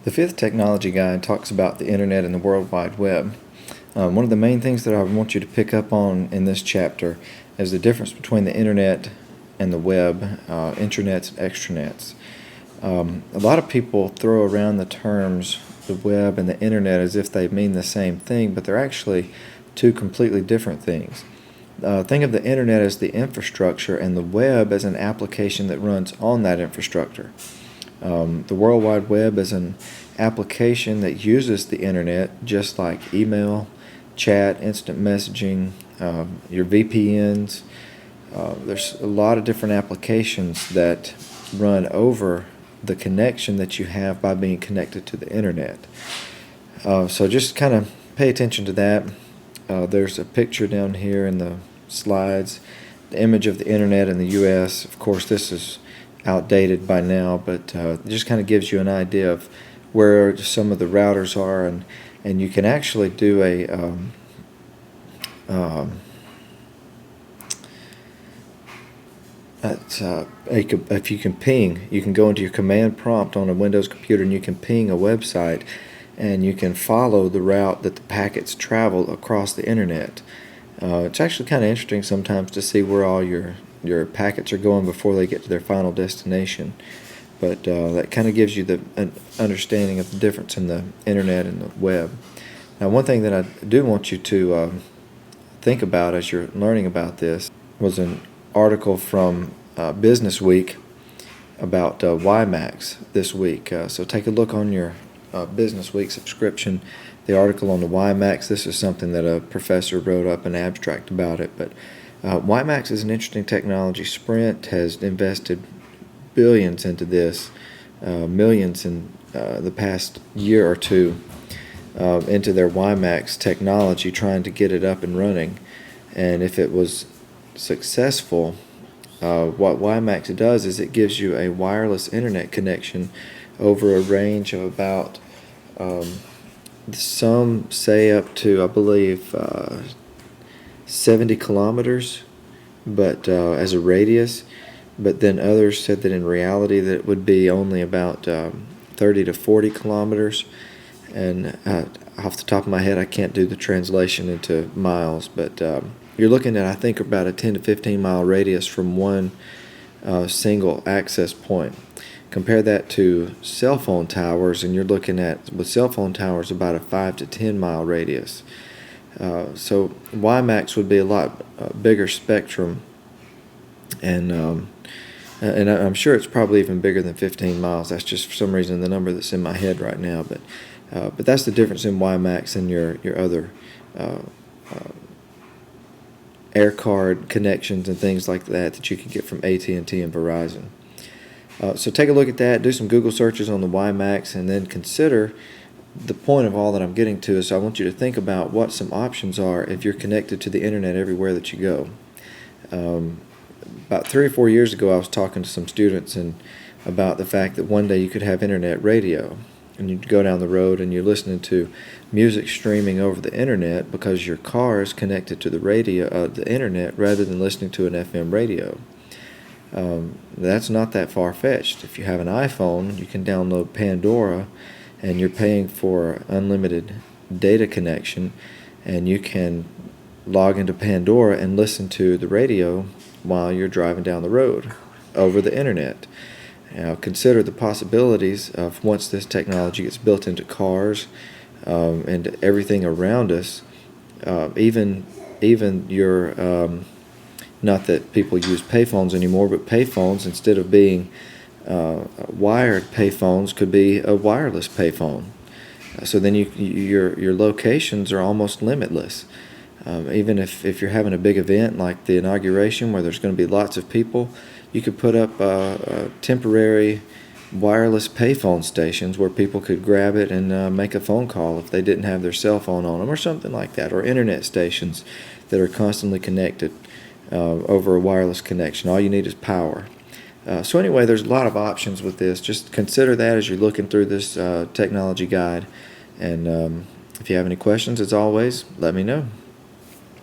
The fifth technology guide talks about the internet and the World Wide Web. One of the main things that I want you to pick up on in this chapter is the difference between the internet and the web, intranets and extranets. A lot of people throw around the terms the web and the internet as if they mean the same thing, but they're actually two completely different things. Think of the internet as the infrastructure and the web as an application that runs on that infrastructure. The World Wide Web is an application that uses the internet, just like email, chat, instant messaging, your VPNs. There's a lot of different applications that run over the connection that you have by being connected to the internet. So just kind of pay attention to that. There's a picture down here in the slides, the image of the internet in the U.S. Of course, this is outdated by now, but it just kind of gives you an idea of where some of the routers are, and you can actually do if you can ping, you can go into your command prompt on a Windows computer and you can ping a website, and you can follow the route that the packets travel across the internet. It's actually kind of interesting sometimes to see where all your packets are going before they get to their final destination. But that kind of gives you an understanding of the difference in the internet and the web. Now, one thing that I do want you to think about as you're learning about this was an article from Business Week about WiMAX this week. So take a look on your Business Week subscription, the article on the WiMAX. This is something that a professor wrote up an abstract about it, but WiMAX is an interesting technology. Sprint has invested billions into this, millions in the past year or two into their WiMAX technology, trying to get it up and running. And if it was successful, what WiMAX does is it gives you a wireless internet connection over a range of about, some say up to, I believe, 70 kilometers, but as a radius. But then others said that in reality that it would be only about 30 to 40 kilometers. And off the top of my head, I can't do the translation into miles, but you're looking at, I think, about a 10 to 15 mile radius from one single access point. Compare that to cell phone towers, and you're looking at, with cell phone towers, about a 5 to 10 mile radius. So WiMAX would be a lot bigger spectrum, and I'm sure it's probably even bigger than 15 miles. That's just for some reason the number that's in my head right now. But that's the difference in WiMAX and your other air card connections and things like that you can get from AT&T and Verizon. So take a look at that, do some Google searches on the WiMAX, and then consider the point of all that I'm getting to is I want you to think about what some options are if you're connected to the internet everywhere that you go. About 3 or 4 years ago, I was talking to some students about the fact that one day you could have internet radio, and you'd go down the road and you're listening to music streaming over the internet because your car is connected to the radio, the internet, rather than listening to an FM radio. That's not that far-fetched. If you have an iPhone, you can download Pandora, and you're paying for unlimited data connection, and you can log into Pandora and listen to the radio while you're driving down the road over the internet. Now, consider the possibilities of once this technology gets built into cars and everything around us, even your not that people use payphones anymore, but payphones, instead of being wired payphones, could be a wireless payphone. So then your locations are almost limitless. Even if you're having a big event like the inauguration where there's going to be lots of people, you could put up temporary wireless payphone stations where people could grab it and make a phone call if they didn't have their cell phone on them or something like that, or internet stations that are constantly connected over a wireless connection. All you need is power. So anyway, there's a lot of options with this. Just consider that as you're looking through this technology guide. And if you have any questions, as always, let me know.